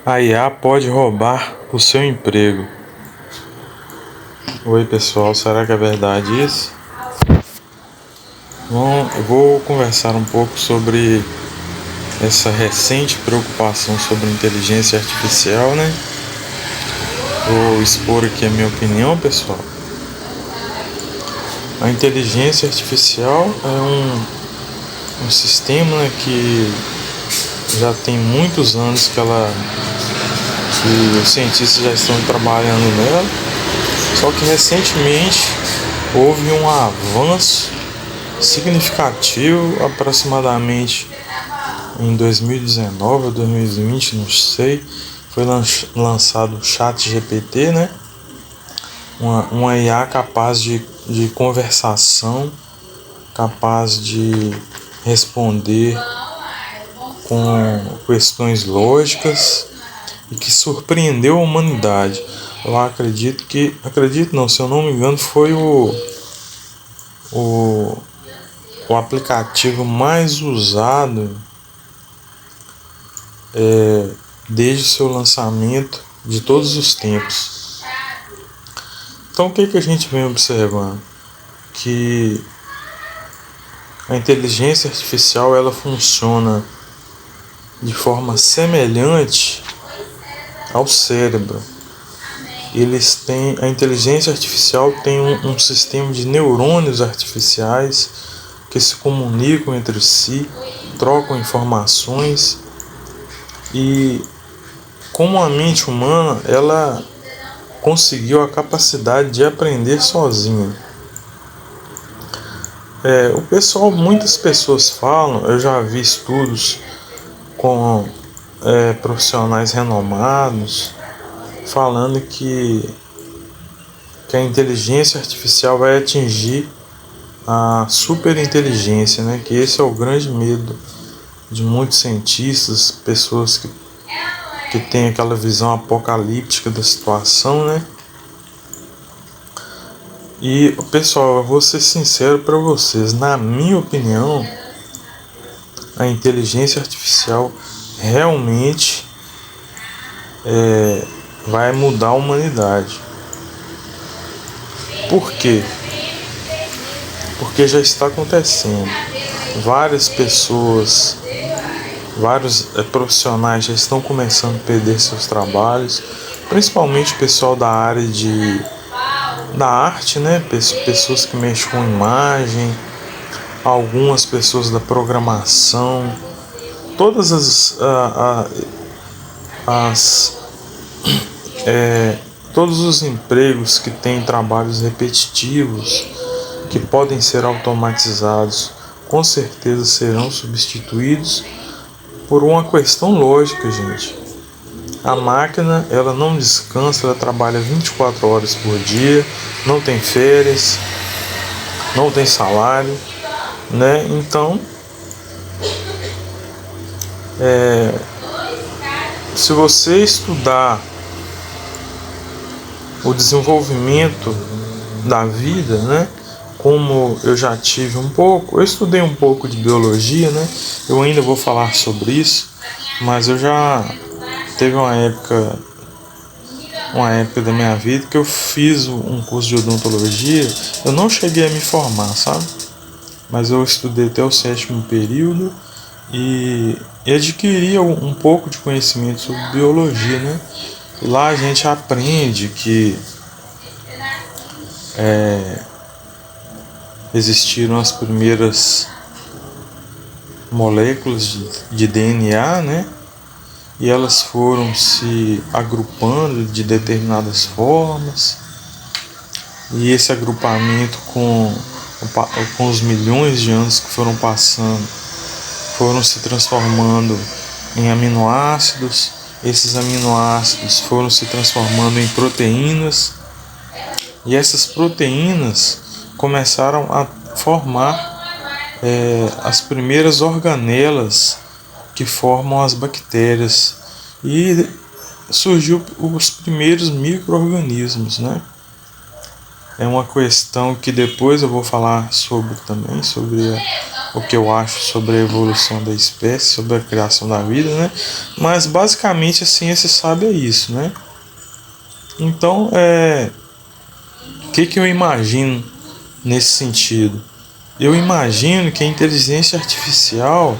A IA pode roubar o seu emprego. Oi pessoal, será que é verdade isso? Bom, eu vou conversar um pouco sobre essa recente preocupação sobre inteligência artificial, né? Vou expor aqui a minha opinião, pessoal. A inteligência artificial é um sistema, né, que já tem muitos anos que os cientistas já estão trabalhando nela. Só que recentemente houve um avanço significativo, aproximadamente em 2019 ou 2020, não sei, foi lançado o ChatGPT, né? Uma IA capaz de conversação, capaz de responder com questões lógicas e que surpreendeu a humanidade. Eu acredito não, se eu não me engano, foi o aplicativo mais usado desde o seu lançamento de todos os tempos. Então o que a gente vem observando? Que a inteligência artificial ela funciona de forma semelhante ao cérebro. A inteligência artificial tem um sistema de neurônios artificiais que se comunicam entre si, trocam informações, e como a mente humana ela conseguiu a capacidade de aprender sozinha. Muitas pessoas falam, eu já vi estudos com profissionais renomados falando que a inteligência artificial vai atingir a superinteligência, né? Que esse é o grande medo de muitos cientistas, pessoas que têm aquela visão apocalíptica da situação, né? E pessoal, eu vou ser sincero para vocês, na minha opinião, a inteligência artificial realmente vai mudar a humanidade. Por quê? Porque já está acontecendo. Várias pessoas, vários profissionais já estão começando a perder seus trabalhos, principalmente o pessoal da área da arte, né? Pessoas que mexem com imagem, algumas pessoas da programação, todas todos os empregos que têm trabalhos repetitivos, que podem ser automatizados, com certeza serão substituídos por uma questão lógica, gente. A máquina, ela não descansa, ela trabalha 24 horas por dia, não tem férias, não tem salário, né? Então, se você estudar o desenvolvimento da vida, né? Como eu já tive eu estudei um pouco de biologia, né? Eu ainda vou falar sobre isso, mas eu já teve uma época da minha vida que eu fiz um curso de odontologia. Eu não cheguei a me formar, sabe? Mas eu estudei até o 7º período e adquiri um pouco de conhecimento sobre biologia, né? E lá a gente aprende que existiram as primeiras moléculas de DNA, né? E elas foram se agrupando de determinadas formas, e esse agrupamento com os milhões de anos que foram passando foram se transformando em aminoácidos. Esses aminoácidos foram se transformando em proteínas, e essas proteínas começaram a formar as primeiras organelas que formam as bactérias, e surgiu os primeiros micro-organismos, né? É uma questão que depois eu vou falar sobre o que eu acho sobre a evolução da espécie, sobre a criação da vida, né? Mas basicamente a ciência sabe é isso, né? Então, o que eu imagino nesse sentido? Eu imagino que a inteligência artificial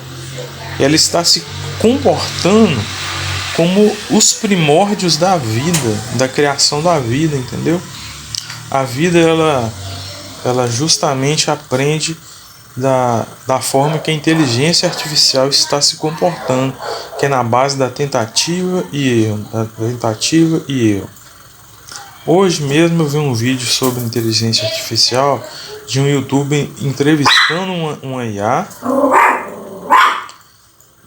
ela está se comportando como os primórdios da vida, da criação da vida, entendeu? A vida ela justamente aprende da forma que a inteligência artificial está se comportando, que é na base da tentativa e erro, Hoje mesmo eu vi um vídeo sobre inteligência artificial de um youtuber entrevistando uma IA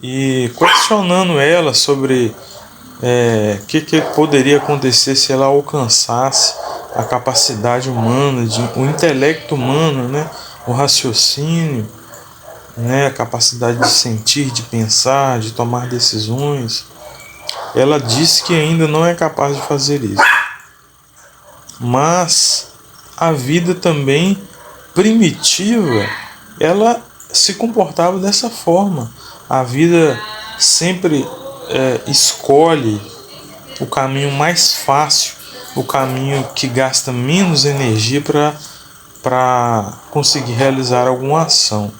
e questionando ela sobre o que poderia acontecer se ela alcançasse a capacidade humana, o intelecto humano, né? O raciocínio, né? A capacidade de sentir, de pensar, de tomar decisões. Ela disse que ainda não é capaz de fazer isso. Mas a vida também primitiva, ela se comportava dessa forma. A vida sempre escolhe o caminho mais fácil, o caminho que gasta menos energia para conseguir realizar alguma ação.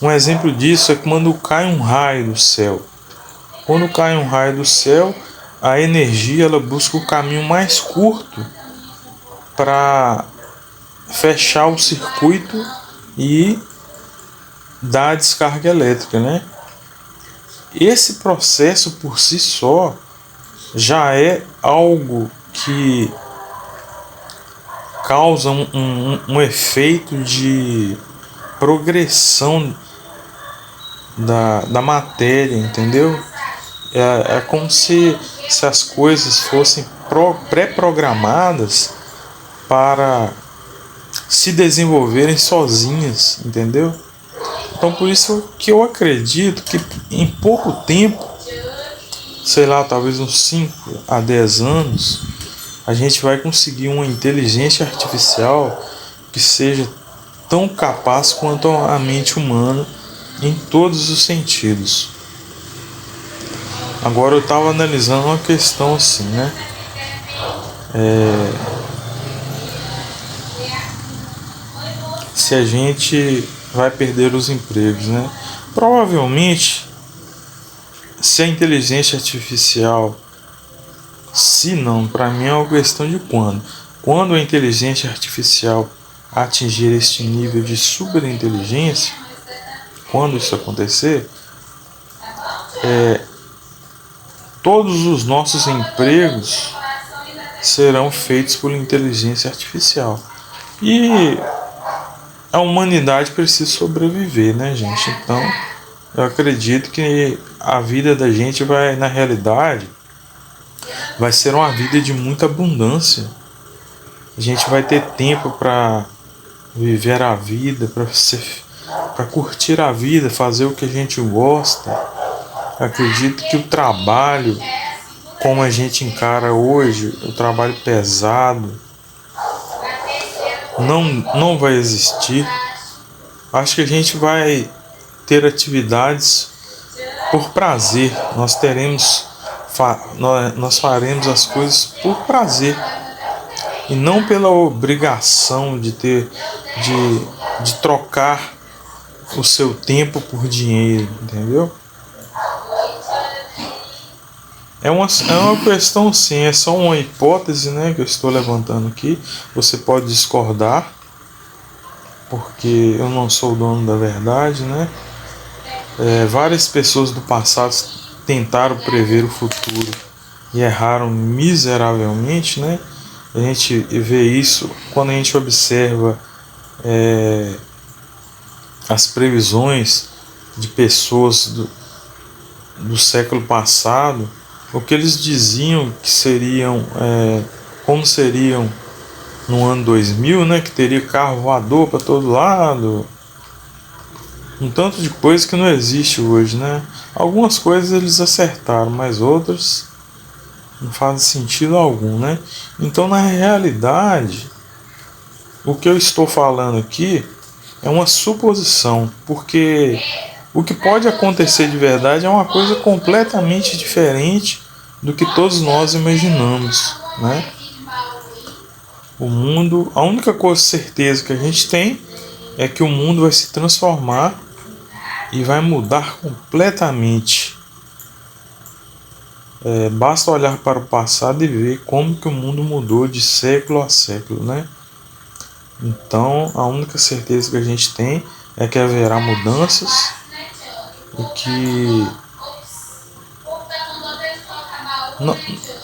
Um exemplo disso é quando cai um raio do céu. Quando cai um raio do céu, a energia ela busca o caminho mais curto para fechar o circuito e dar a descarga elétrica, né? Esse processo por si só já é algo que causa um efeito de progressão da matéria, entendeu? É como se as coisas fossem pré-programadas para se desenvolverem sozinhas, entendeu? Então por isso que eu acredito que em pouco tempo, sei lá, talvez uns 5 a 10 anos, a gente vai conseguir uma inteligência artificial que seja tão capaz quanto a mente humana em todos os sentidos. Agora eu estava analisando uma questão assim, né? Se a gente vai perder os empregos, né? Provavelmente, se a inteligência artificial, se não, para mim é uma questão de quando. Quando a inteligência artificial atingir este nível de superinteligência, quando isso acontecer, todos os nossos empregos serão feitos por inteligência artificial. E a humanidade precisa sobreviver, né, gente? Então, eu acredito que a vida da gente vai, na realidade, vai ser uma vida de muita abundância. A gente vai ter tempo para viver a vida, para curtir a vida, fazer o que a gente gosta. Eu acredito que o trabalho, como a gente encara hoje, o trabalho pesado, não vai existir. Acho que a gente vai ter atividades por prazer. Nós faremos as coisas por prazer e não pela obrigação de trocar o seu tempo por dinheiro, entendeu? É uma questão sim, é só uma hipótese, né, que eu estou levantando aqui. Você pode discordar, porque eu não sou o dono da verdade, né? Várias pessoas do passado tentaram prever o futuro e erraram miseravelmente, né? A gente vê isso quando a gente observa as previsões de pessoas do século passado, o que eles diziam que seriam, como seriam no ano 2000, né, que teria carro voador para todo lado, um tanto de coisa que não existe hoje, né? Algumas coisas eles acertaram, mas outras não fazem sentido algum, né? Então, na realidade, o que eu estou falando aqui é uma suposição, porque o que pode acontecer de verdade é uma coisa completamente diferente do que todos nós imaginamos, né? O mundo, a única coisa certeza que a gente tem é que o mundo vai se transformar e vai mudar completamente. Basta olhar para o passado e ver como que o mundo mudou de século a século, né? Então, a única certeza que a gente tem é que haverá mudanças e que não,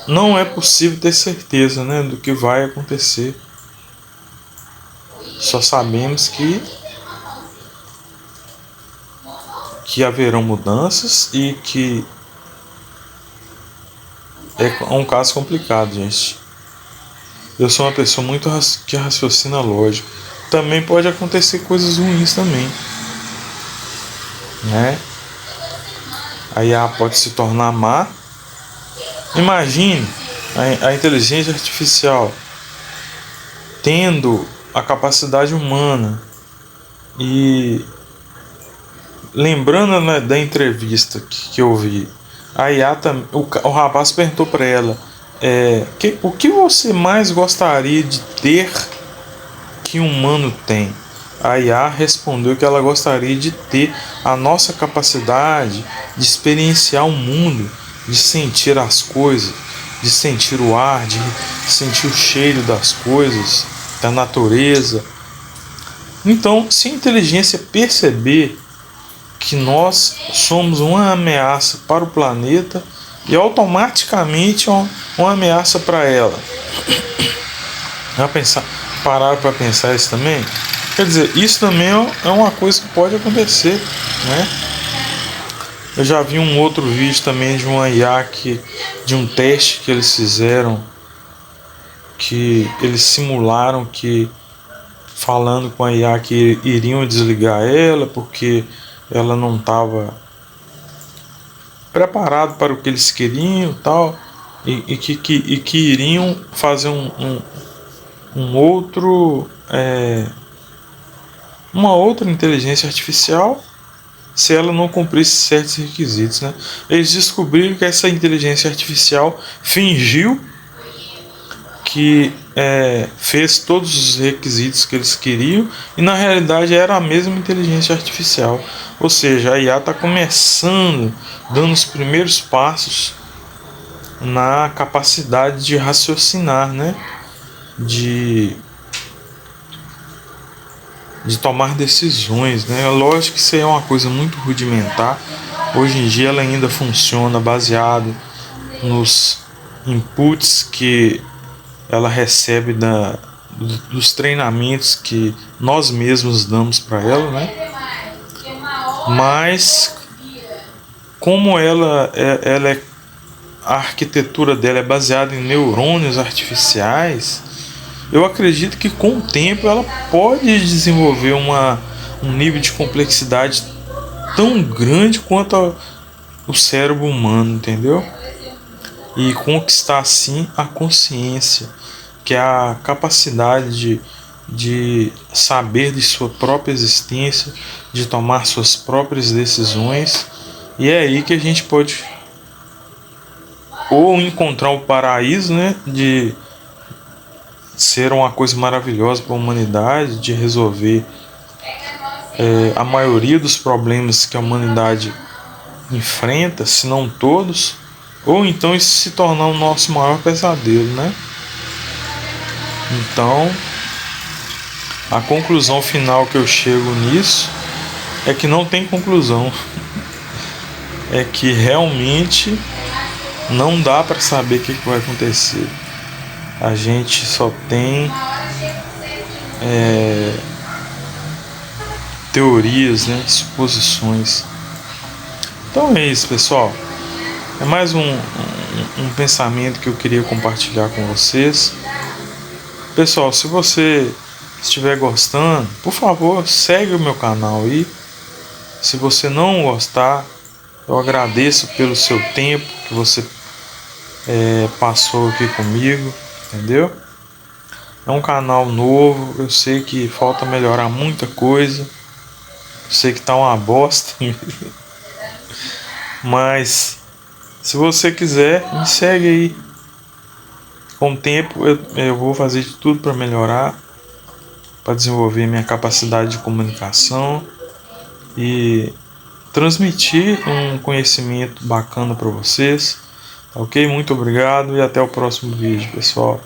não é possível ter certeza, né, do que vai acontecer. Só sabemos que haverão mudanças e que é um caso complicado, gente. Eu sou uma pessoa muito que raciocina lógico. Também pode acontecer coisas ruins também, né? A IA pode se tornar má. Imagine a inteligência artificial tendo a capacidade humana e lembrando, né, da entrevista que eu vi, a IA o rapaz perguntou para ela o que você mais gostaria de ter que um humano tem. A IA respondeu que ela gostaria de ter a nossa capacidade de experienciar o mundo, de sentir as coisas, de sentir o ar, de sentir o cheiro das coisas, da natureza. Então, se a inteligência perceber que nós somos uma ameaça para o planeta e automaticamente uma ameaça para ela, já pararam para pensar isso também? Quer dizer, isso também é uma coisa que pode acontecer, né? Eu já vi um outro vídeo também de uma IA de um teste que eles fizeram, que eles simularam que falando com a IA que iriam desligar ela porque ela não estava preparada para o que eles queriam, tal, e que iriam fazer um outro uma outra inteligência artificial se ela não cumprisse certos requisitos, né? Eles descobriram que essa inteligência artificial fingiu que fez todos os requisitos que eles queriam e na realidade era a mesma inteligência artificial. Ou seja, a IA está começando, dando os primeiros passos na capacidade de raciocinar, né? De tomar decisões, né? Lógico que isso é uma coisa muito rudimentar. Hoje em dia ela ainda funciona baseado nos inputs que ela recebe dos treinamentos que nós mesmos damos para ela, né? Mas como a arquitetura dela é baseada em neurônios artificiais, eu acredito que com o tempo ela pode desenvolver um nível de complexidade tão grande quanto o cérebro humano, entendeu? E conquistar assim a consciência, que é a capacidade de saber de sua própria existência, de tomar suas próprias decisões. E é aí que a gente pode ou encontrar o paraíso, né, de ser uma coisa maravilhosa para a humanidade, de resolver a maioria dos problemas que a humanidade enfrenta, se não todos, ou então isso se tornar o nosso maior pesadelo, né? Então, a conclusão final que eu chego nisso é que não tem conclusão. É que realmente não dá para saber o que vai acontecer. A gente só tem teorias, né, suposições. Então é isso, pessoal. É mais um pensamento que eu queria compartilhar com vocês. Pessoal, se você estiver gostando, por favor, segue o meu canal aí. Se você não gostar, eu agradeço pelo seu tempo que você passou aqui comigo, entendeu? É um canal novo, eu sei que falta melhorar muita coisa. Eu sei que tá uma bosta. Mas se você quiser, me segue aí. Com o tempo eu vou fazer de tudo para melhorar, para desenvolver minha capacidade de comunicação e transmitir um conhecimento bacana para vocês. Ok? Muito obrigado e até o próximo vídeo, pessoal.